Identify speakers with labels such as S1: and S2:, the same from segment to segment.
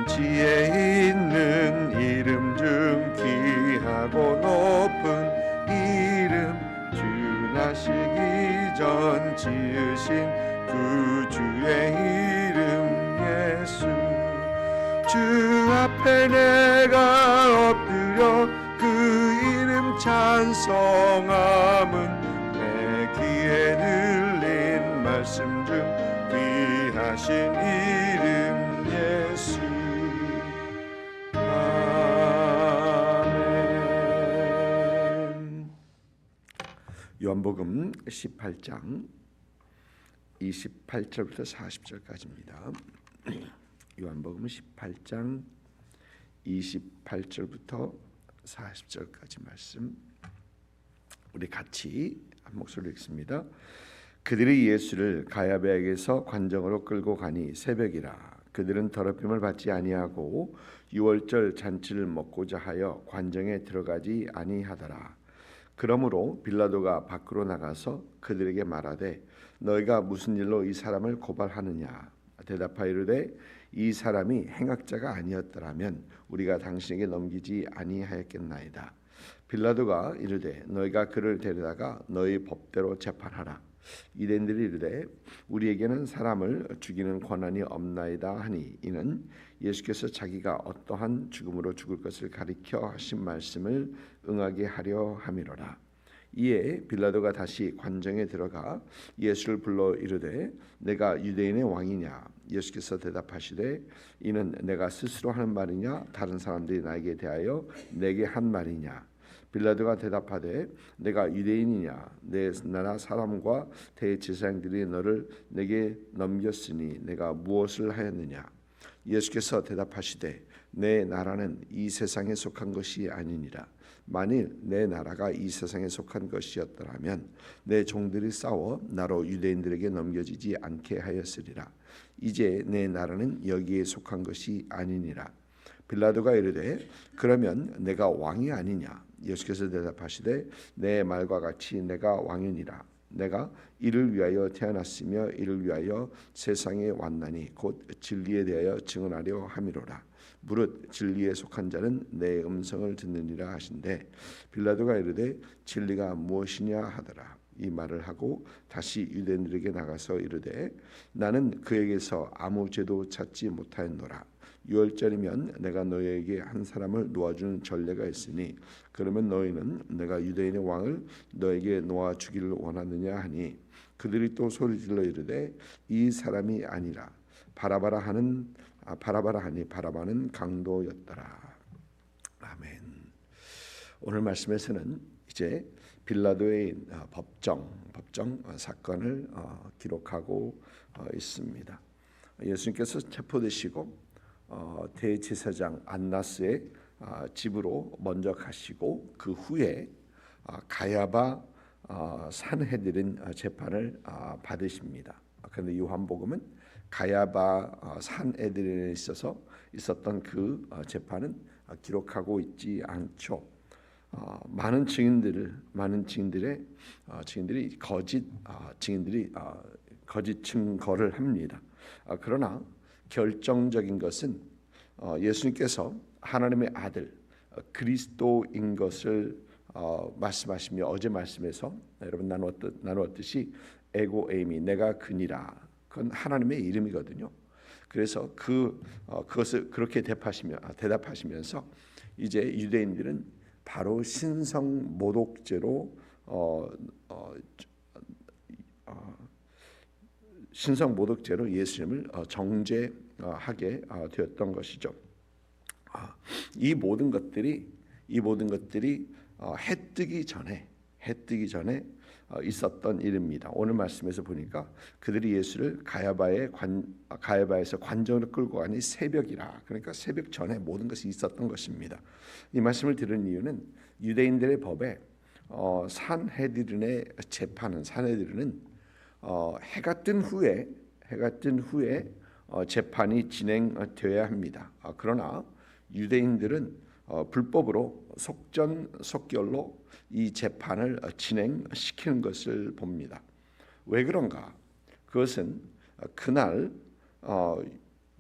S1: 지혜 있는 이름 중 귀하고 높은 이름, 주 나시기 전 지으신 구주의 이름 예수. 주 앞에 내가 엎드려 그 이름 찬송함은 내 귀에 들린 말씀 중 귀하신 이름 예수. 아멘. 요한복음 18장 28절부터 40절까지입니다. 요한복음 18장 28절부터 40절까지 말씀 우리 같이 한 목소리로 읽습니다. 그들이 예수를 가야바에게서 관정으로 끌고 가니 새벽이라. 그들은 더럽힘을 받지 아니하고 유월절 잔치를 먹고자 하여 관정에 들어가지 아니하더라. 그러므로 빌라도가 밖으로 나가서 그들에게 말하되 너희가 무슨 일로 이 사람을 고발하느냐. 대답하여 이르되 이 사람이 행악자가 아니었더라면 우리가 당신에게 넘기지 아니하였겠나이다. 빌라도가 이르되 너희가 그를 데려다가 너희 법대로 재판하라. 유대인들이 이르되 우리에게는 사람을 죽이는 권한이 없나이다 하니 이는 예수께서 자기가 어떠한 죽음으로 죽을 것을 가리켜 하신 말씀을 응하게 하려 함이로라. 이에 빌라도가 다시 관정에 들어가 예수를 불러 이르되 내가 유대인의 왕이냐. 예수께서 대답하시되 이는 내가 스스로 하는 말이냐 다른 사람들이 나에게 대하여 내게 한 말이냐. 빌라도가 대답하되 내가 유대인이냐. 내 나라 사람과 대제사장들이 너를 내게 넘겼으니 내가 무엇을 하였느냐. 예수께서 대답하시되 내 나라는 이 세상에 속한 것이 아니니라. 만일 내 나라가 이 세상에 속한 것이었더라면 내 종들이 싸워 나로 유대인들에게 넘겨지지 않게 하였으리라. 이제 내 나라는 여기에 속한 것이 아니니라. 빌라도가 이르되 그러면 내가 왕이 아니냐. 예수께서 대답하시되 내 말과 같이 내가 왕이니라. 내가 이를 위하여 태어났으며 이를 위하여 세상에 왔나니 곧 진리에 대하여 증언하려 함이로라. 무릇 진리에 속한 자는 내 음성을 듣느니라 하신대 빌라도가 이르되 진리가 무엇이냐 하더라. 이 말을 하고 다시 유대인들에게 나가서 이르되 나는 그에게서 아무 죄도 찾지 못하였노라. 유월절이면 내가 너희에게 한 사람을 놓아주는 전례가 있으니 그러면 너희는 내가 유대인의 왕을 너에게 놓아 주기를 원하느냐 하니 그들이 또 소리질러 이르되 이 사람이 아니라 바라바라 하니 바라바는 강도였더라. 아멘. 오늘 말씀에서는 이제 빌라도의 법정 사건을 기록하고 있습니다. 예수님께서 체포되시고 대제사장 안나스의 집으로 먼저 가시고 그 후에 가야바 산헤드린 재판을 받으십니다. 그런데 요한복음은 가야바 산헤드린에 있어서 있었던 그 재판은 기록하고 있지 않죠. 많은 증인들이 거짓 증거를 합니다. 그러나 결정적인 것은 예수님께서 하나님의 아들 그리스도인 것을 말씀하시며 어제 말씀에서 여러분 나누었듯이 에고 에이미 내가 그니라. 그건 하나님의 이름이거든요. 그래서 그것을 그렇게 대답하시면서 이제 유대인들은 바로 신성 모독죄로 예수님을 정죄하게 되었던 것이죠. 이 모든 것들이 해 뜨기 전에 있었던 일입니다. 오늘 말씀에서 보니까 그들이 예수를 가야바에서 관정으로 끌고 가니 새벽이라. 그러니까 새벽 전에 모든 것이 있었던 것입니다. 이 말씀을 들은 이유는 유대인들의 법에 산헤드린의 재판은 해가 뜬 후에 재판이 진행되어야 합니다. 그러나 유대인들은 불법으로 속전속결로 이 재판을 진행시키는 것을 봅니다. 왜 그런가? 그것은 그날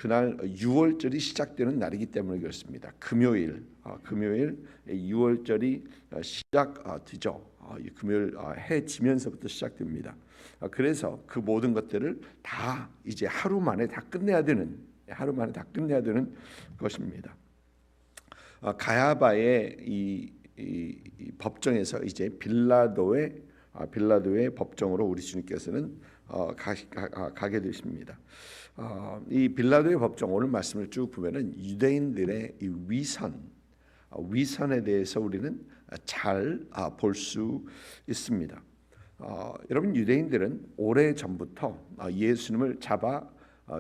S1: 그날 유월절이 시작되는 날이기 때문에 그렇습니다. 금요일 6월절이 시작되죠. 금요일 해 지면서부터 시작됩니다. 그래서 그 모든 것들을 다 이제 하루 만에 다 끝내야 되는 것입니다. 가야바의 이 법정에서 이제 빌라도의 법정으로 우리 주님께서는 가게 되십니다. 이 빌라도의 법정 오늘 말씀을 쭉 보면은 유대인들의 이 위선에 대해서 우리는 잘 볼 수 있습니다. 여러분 유대인들은 오래 전부터 예수님을 잡아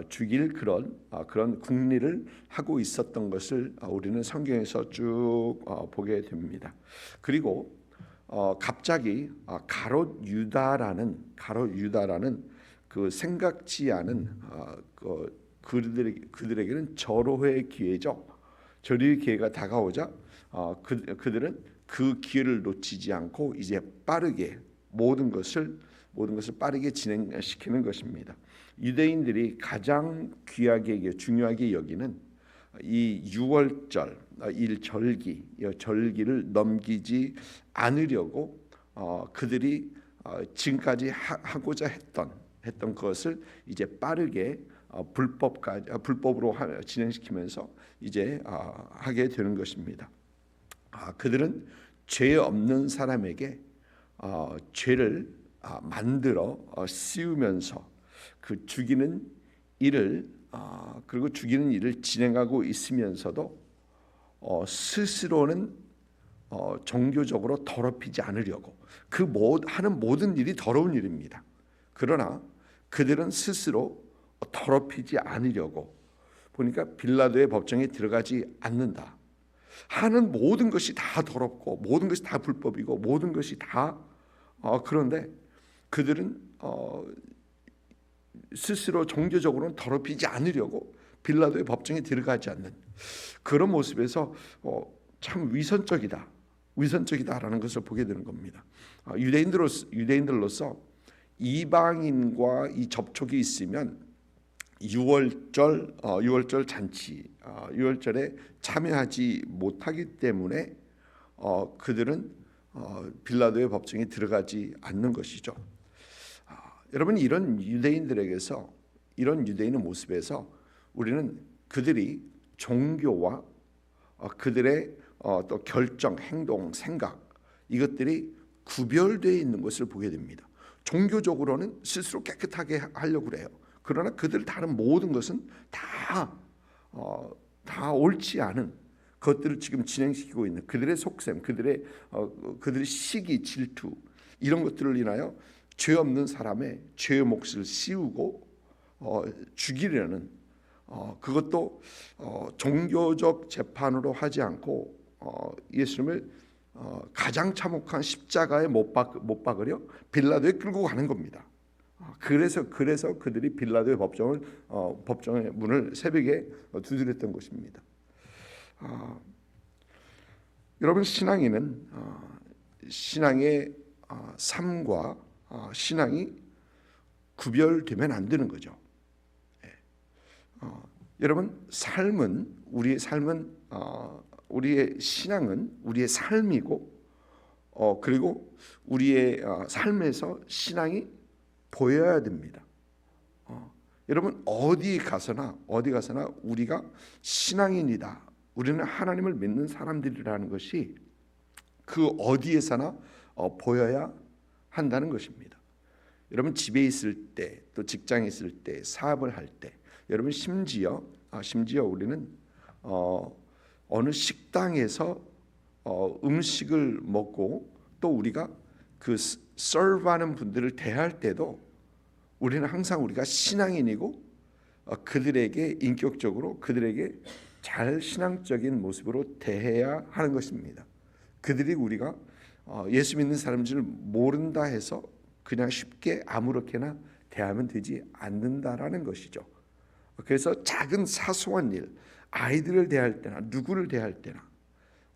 S1: 죽일 그런 궁리를 하고 있었던 것을 우리는 성경에서 쭉 보게 됩니다. 그리고 갑자기 가롯 유다라는 그 생각지 않은 그들에게는 절호의 기회죠. 절호의 기회가 다가오자 그들은 그 기회를 놓치지 않고 이제 빠르게 모든 것을 빠르게 진행시키는 것입니다. 유대인들이 가장 중요하게 여기는 이 유월절 절기를 넘기지 않으려고 그들이 지금까지 하고자 했던 것을 이제 빠르게 불법으로 진행시키면서 이제 하게 되는 것입니다. 그들은 죄 없는 사람에게 죄를 만들어 씌우면서 그 죽이는 일을 진행하고 있으면서도 스스로는 종교적으로 더럽히지 않으려고 하는 모든 일이 더러운 일입니다. 그러나 그들은 스스로 더럽히지 않으려고 보니까 빌라도의 법정에 들어가지 않는다. 하는 모든 것이 다 더럽고 모든 것이 다 불법이고 모든 것이 다 그런데 그들은 스스로 종교적으로는 더럽히지 않으려고 빌라도의 법정에 들어가지 않는 그런 모습에서 참 위선적이다라는 것을 보게 되는 겁니다. 유대인들로서 이방인과 이 접촉이 있으면 유월절 잔치, 유월절에 참여하지 못하기 때문에 그들은 빌라도의 법정에 들어가지 않는 것이죠. 여러분 이런 유대인의 모습에서 우리는 그들이 종교와 그들의 또 결정, 행동, 생각 이것들이 구별되어 있는 것을 보게 됩니다. 종교적으로는 스스로 깨끗하게 하려고 그래요. 그러나 그들 다른 모든 것은 다 옳지 않은 것들을 지금 진행시키고 있는 그들의 속셈, 그들의 시기, 질투 이런 것들을 인하여 죄 없는 사람의 죄의 몫을 씌우고 죽이려는 그것도 종교적 재판으로 하지 않고 예수님을 가장 참혹한 십자가에 못 박으려 빌라도에 끌고 가는 겁니다. 그래서 그들이 빌라도의 법정의 문을 새벽에 두드렸던 것입니다. 여러분 신앙인은 신앙의 삶과 신앙이 구별되면 안 되는 거죠. 여러분 우리의 신앙은 우리의 삶이고 그리고 우리의 삶에서 신앙이 보여야 됩니다. 여러분 어디 가서나 우리가 신앙인이다. 우리는 하나님을 믿는 사람들이라는 것이 그 어디에서나 보여야 한다는 것입니다. 여러분 집에 있을 때, 또 직장에 있을 때, 사업을 할 때, 여러분 심지어 우리는 어느 식당에서 음식을 먹고 또 우리가 그 서브하는 분들을 대할 때도 우리는 항상 우리가 신앙인이고 그들에게 인격적으로 그들에게 잘 신앙적인 모습으로 대해야 하는 것입니다. 그들이 우리가 예수 믿는 사람들을 모른다 해서 그냥 쉽게 아무렇게나 대하면 되지 않는다라는 것이죠. 그래서 작은 사소한 일, 아이들을 대할 때나 누구를 대할 때나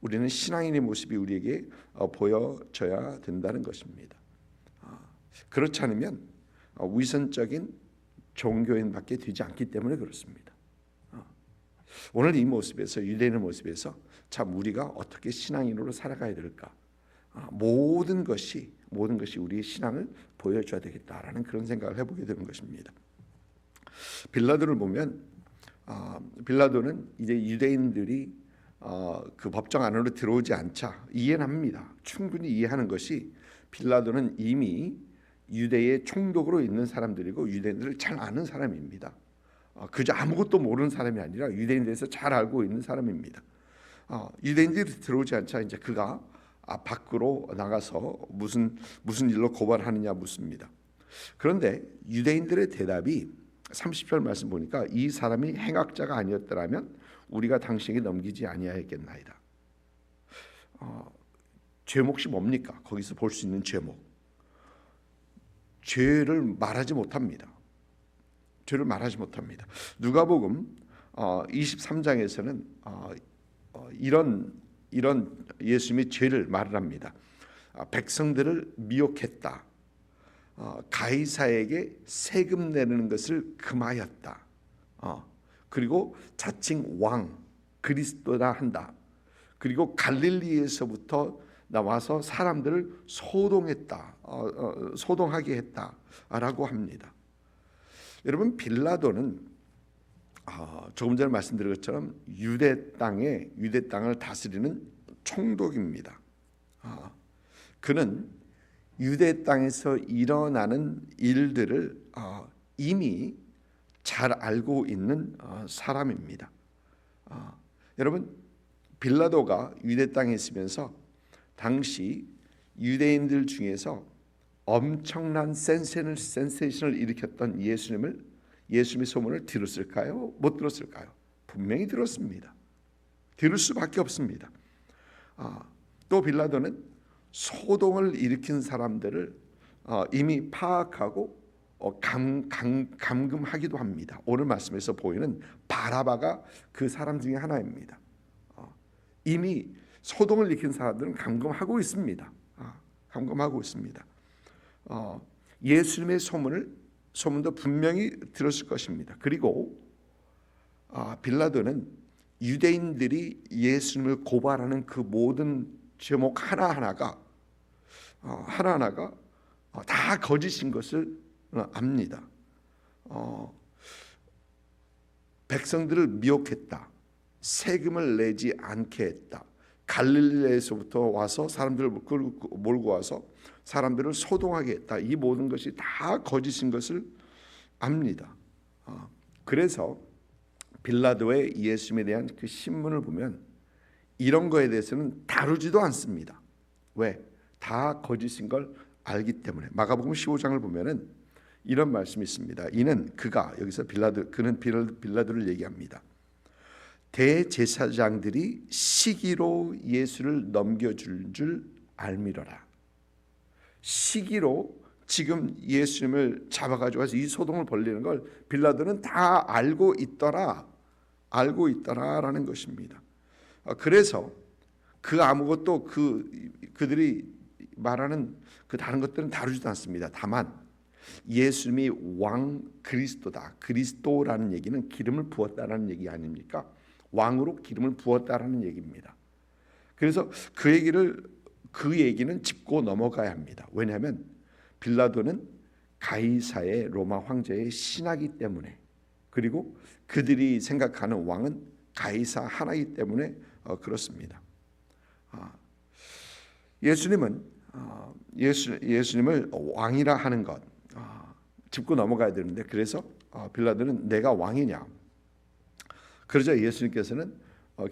S1: 우리는 신앙인의 모습이 우리에게 보여져야 된다는 것입니다. 그렇지 않으면 위선적인 종교인밖에 되지 않기 때문에 그렇습니다. 오늘 이 모습에서, 유대인의 모습에서 참 우리가 어떻게 신앙인으로 살아가야 될까? 모든 것이 우리의 신앙을 보여줘야 되겠다라는 그런 생각을 해보게 되는 것입니다. 빌라도를 보면 빌라도는 이제 유대인들이 그 법정 안으로 들어오지 않자 이해는 합니다. 충분히 이해하는 것이 빌라도는 이미 유대의 총독으로 있는 사람들이고 유대인들을 잘 아는 사람입니다. 그저 아무것도 모르는 사람이 아니라 유대인에 대해서 잘 알고 있는 사람입니다. 유대인들이 들어오지 않자 이제 그가 밖으로 나가서 무슨 일로 고발하느냐 묻습니다. 그런데 유대인들의 대답이 30절 말씀 보니까 이 사람이 행악자가 아니었더라면 우리가 당신에게 넘기지 아니하였겠나이다. 죄목이 뭡니까? 거기서 볼 수 있는 죄목. 죄를 말하지 못합니다. 누가복음 23장에서는 이런 예수님의 죄를 말을 합니다. 백성들을 미혹했다. 가이사에게 세금 내는 것을 금하였다. 그리고 자칭 왕 그리스도라 한다. 그리고 갈릴리에서부터 나와서 사람들을 소동하게 했다라고 합니다. 여러분, 빌라도는 조금 전에 말씀드린 것처럼 유대 땅을 다스리는 총독입니다. 그는 유대 땅에서 일어나는 일들을 이미 잘 알고 있는 사람입니다. 여러분, 빌라도가 유대 땅에 있으면서 당시 유대인들 중에서 엄청난 센세이션을 일으켰던 예수님의 소문을 들었을까요? 못 들었을까요? 분명히 들었습니다. 들을 수밖에 없습니다. 또 빌라도는 소동을 일으킨 사람들을 이미 파악하고 감금하기도 합니다. 오늘 말씀에서 보이는 바라바가 그 사람 중에 하나입니다. 이미 소동을 일으킨 사람들은 감금하고 있습니다. 예수님의 소문도 분명히 들었을 것입니다. 그리고 빌라도는 유대인들이 예수님을 고발하는 그 모든 제목 하나하나가 다 거짓인 것을 압니다. 백성들을 미혹했다. 세금을 내지 않게 했다. 갈릴리에서부터 와서 사람들을 몰고 와서 사람들을 소동하게 했다. 이 모든 것이 다 거짓인 것을 압니다. 그래서 빌라도의 예수님에 대한 그 신문을 보면 이런 거에 대해서는 다루지도 않습니다. 왜? 다 거짓인 걸 알기 때문에. 마가복음 15장을 보면은 이런 말씀이 있습니다. 그는 빌라도를 얘기합니다. 대제사장들이 시기로 예수를 넘겨줄 줄 알미러라. 시기로 지금 예수님을 잡아가지고 와서 이 소동을 벌리는 걸 빌라도는 다 알고 있더라라는 것입니다. 그래서 아무것도 그들이 말하는 그 다른 것들은 다루지도 않습니다. 다만 예수님이 왕 그리스도라는 얘기는 기름을 부었다라는 얘기 아닙니까? 왕으로 기름을 부었다라는 얘기입니다. 그래서 그 얘기는 짚고 넘어가야 합니다. 왜냐하면 빌라도는 가이사의 로마 황제의 신하기 때문에, 그리고 그들이 생각하는 왕은 가이사 하나이기 때문에 그렇습니다. 예수님을 왕이라 하는 것 짚고 넘어가야 되는데, 그래서 빌라도는 내가 왕이냐? 그러자 예수님께서는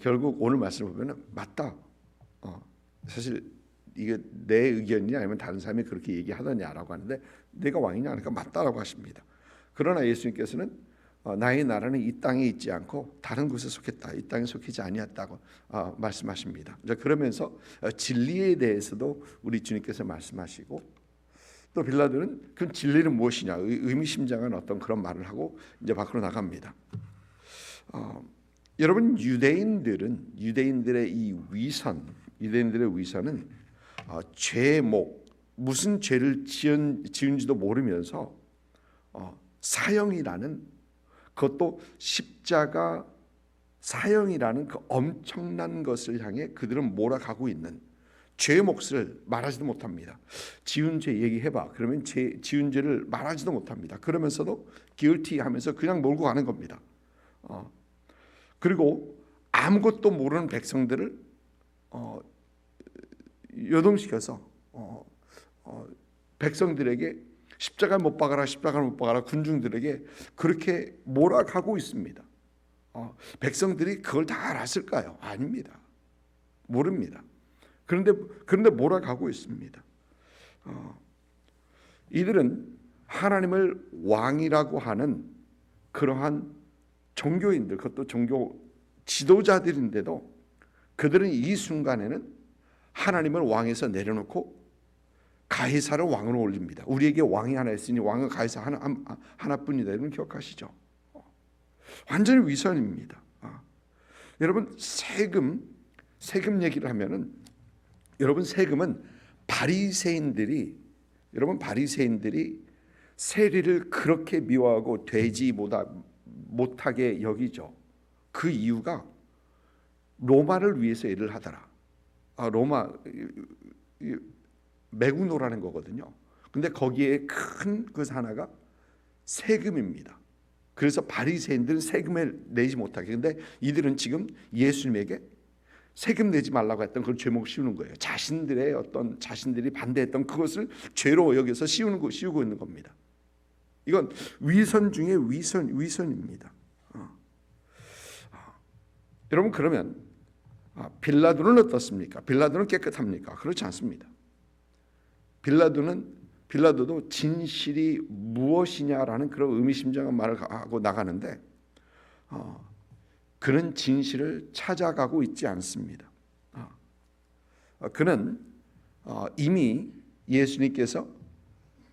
S1: 결국 오늘 말씀을 보면 맞다. 사실 이게 내 의견이냐 아니면 다른 사람이 그렇게 얘기하더냐라고 하는데 내가 왕이냐 하니까 맞다라고 하십니다. 그러나 예수님께서는 나의 나라는 이 땅에 있지 않고 다른 곳에 속했다. 이 땅에 속히지 아니었다고 말씀하십니다. 그러면서 진리에 대해서도 우리 주님께서 말씀하시고, 또 빌라도는 그 진리는 무엇이냐 의미심장한 어떤 그런 말을 하고 이제 밖으로 나갑니다. 여러분, 유대인들의 이 유대인들의 위선은 죄목, 무슨 죄를 지은지도 모르면서 사형이라는, 그것도 십자가 사형이라는 그 엄청난 것을 향해 그들은 몰아가고 있는, 죄의 몫을 말하지도 못합니다. 지은 죄 얘기해봐. 그러면 지은 죄를 말하지도 못합니다. 그러면서도 guilty 하면서 그냥 몰고 가는 겁니다. 그리고 아무것도 모르는 백성들을 요동시켜서 백성들에게 십자가 못 박아라, 십자가 못 박아라, 군중들에게 그렇게 몰아가고 있습니다. 백성들이 그걸 다 알았을까요? 아닙니다. 모릅니다. 그런데 몰아가고 있습니다. 이들은 하나님을 왕이라고 하는 그러한 종교인들, 그것도 종교 지도자들인데도 그들은 이 순간에는 하나님을 왕에서 내려놓고 가이사를 왕으로 올립니다. 우리에게 왕이 하나 있으니 왕은 가이사 하나뿐이다. 여러분 기억하시죠? 완전히 위선입니다. 여러분 세금 얘기를 하면은, 여러분 세금은 바리새인들이 세리를 그렇게 미워하고 되지 못하게 여기죠. 그 이유가 로마를 위해서 일을 하더라. 로마 매국노라는 거거든요. 근데 거기에 큰 그 하나가 세금입니다. 그래서 바리새인들은 세금을 내지 못하게. 근데 이들은 지금 예수님에게 세금 내지 말라고 했던 그걸 죄목 씌우는 거예요. 자신들이 반대했던 그것을 죄로 여기서 씌우고 있는 겁니다. 이건 위선 중에 위선입니다. 여러분 그러면 빌라도는 어떻습니까? 빌라도는 깨끗합니까? 그렇지 않습니다. 빌라도도 진실이 무엇이냐라는 그런 의미심장한 말을 하고 나가는데 그는 진실을 찾아가고 있지 않습니다. 그는 이미 예수님께서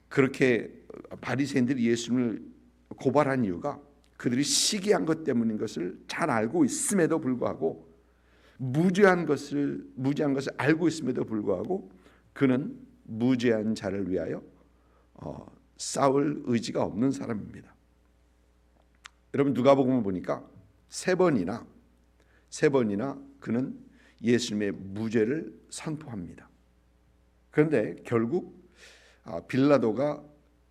S1: 그렇게 바리새인들이 예수님을 고발한 이유가 그들이 시기한 것 때문인 것을 잘 알고 있음에도 불구하고, 무죄한 것을 알고 있음에도 불구하고 그는 무죄한 자를 위하여 싸울 의지가 없는 사람입니다. 여러분 누가복음을 보니까 세 번이나 그는 예수님의 무죄를 선포합니다. 그런데 결국 빌라도가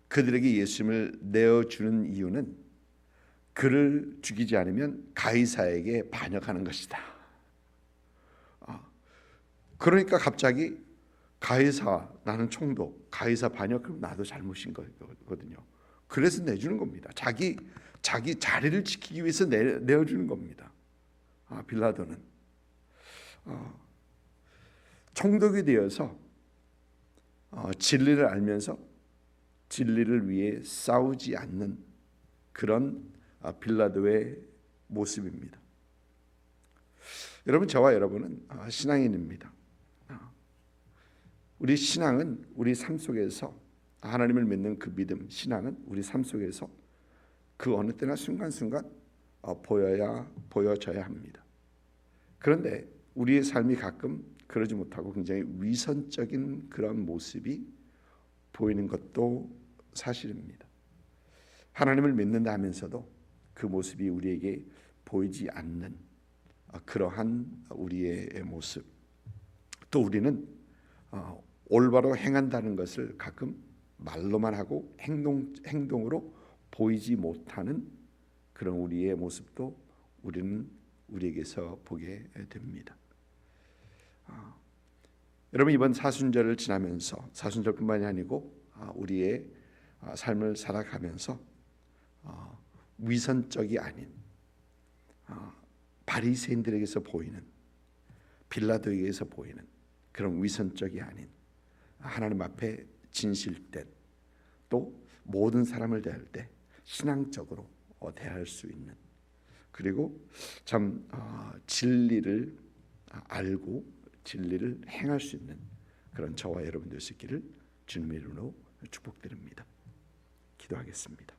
S1: 그들에게 예수님을 내어주는 이유는 그를 죽이지 않으면 가이사에게 반역하는 것이다. 그러니까 갑자기 가이사, 나는 총독, 가이사 반역, 그럼 나도 잘못인 거거든요. 그래서 내주는 겁니다. 자기 자리를 지키기 위해서 내어주는 겁니다. 빌라도는 총독이 되어서 진리를 알면서 진리를 위해 싸우지 않는 그런 빌라도의 모습입니다. 여러분, 저와 여러분은 신앙인입니다. 우리 신앙은 우리 삶 속에서, 하나님을 믿는 그 믿음, 신앙은 우리 삶 속에서 그 어느 때나 순간순간 보여져야 합니다. 그런데 우리의 삶이 가끔 그러지 못하고 굉장히 위선적인 그런 모습이 보이는 것도 사실입니다. 하나님을 믿는다 하면서도 그 모습이 우리에게 보이지 않는 그러한 우리의 모습, 또 우리는 올바로 행한다는 것을 가끔 말로만 하고 행동으로 보이지 못하는 그런 우리의 모습도 우리는 우리에게서 보게 됩니다. 여러분, 이번 사순절을 지나면서, 사순절뿐만이 아니고 우리의 삶을 살아가면서 위선적이 아닌 바리새인들에게서 보이는, 빌라도에게서 보이는 그런 위선적이 아닌 하나님 앞에 진실된, 또 모든 사람을 대할 때 신앙적으로 대할 수 있는, 그리고 참 진리를 알고 진리를 행할 수 있는 그런 저와 여러분 될 수 있기를 주님의 이름으로 축복드립니다. 기도하겠습니다.